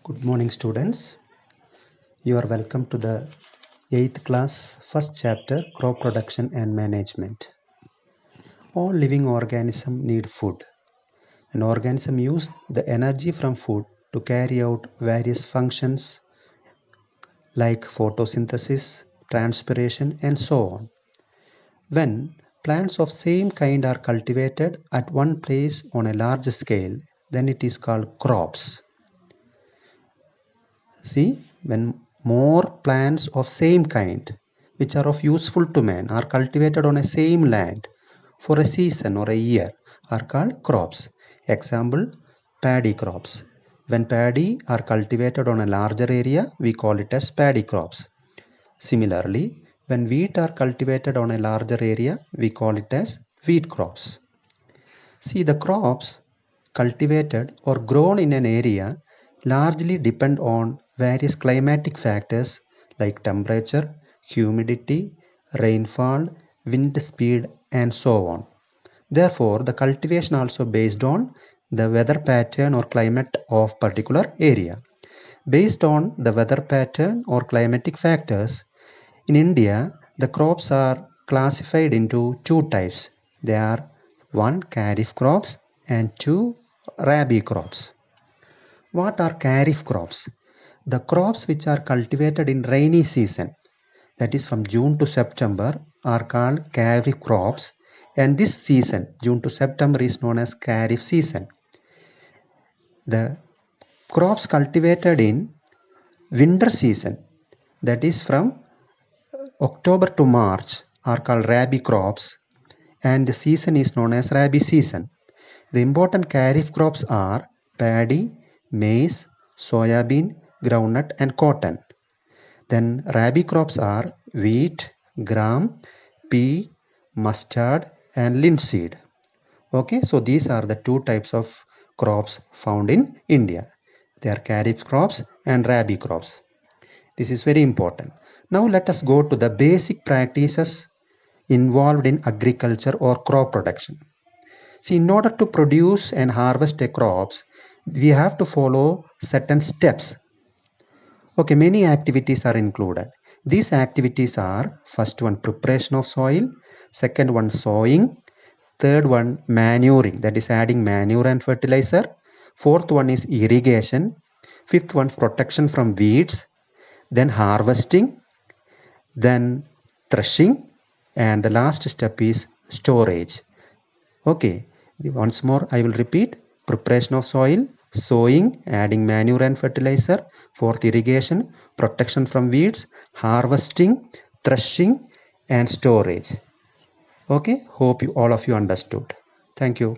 Good morning, students. You are welcome to the 8th class, first chapter, Crop Production and Management. All living organisms need food. An organism uses the energy from food to carry out various functions like photosynthesis, transpiration, and so on. When plants of same kind are cultivated at one place on a large scale, then it is called crops. See, when more plants of same kind, which are of useful to man, are cultivated on a same land for a season or a year, are called crops. Example, paddy crops. When paddy are cultivated on a larger area, we call it as paddy crops. Similarly, when wheat are cultivated on a larger area, we call it as wheat crops. See, the crops cultivated or grown in an area largely depend on various climatic factors like temperature, humidity, rainfall, wind speed, and so on. Therefore, the cultivation also based on the weather pattern or climate of particular area. Based on the weather pattern or climatic factors, in India, the crops are classified into two types. They are one kharif crops and two rabi crops. What are kharif crops? The crops which are cultivated in rainy season, that is from June to September, are called kharif crops, and this season, June to September, is known as kharif season. The crops cultivated in winter season, that is from October to March, are called rabi crops, and the season is known as rabi season. The important kharif crops are paddy, maize, soybean, groundnut, and cotton. Then rabi crops are wheat, gram, pea, mustard, and linseed. Okay, so these are the two types of crops found in India. They are kharif crops and rabi crops. This is very important. Now let us go to the basic practices involved in agriculture or crop production. See, in order to produce and harvest a crops, we have to follow certain steps. Okay, many activities are included. These activities are first one preparation of soil, second one sowing, third one manuring, that is adding manure and fertilizer, fourth one is irrigation, fifth one protection from weeds, then harvesting, then threshing, and the last step is storage. Okay, once more I will repeat: preparation of soil, sowing, adding manure and fertilizer, fourth irrigation, protection from weeds, harvesting, threshing, and storage. Okay, hope you all of you understood. Thank you.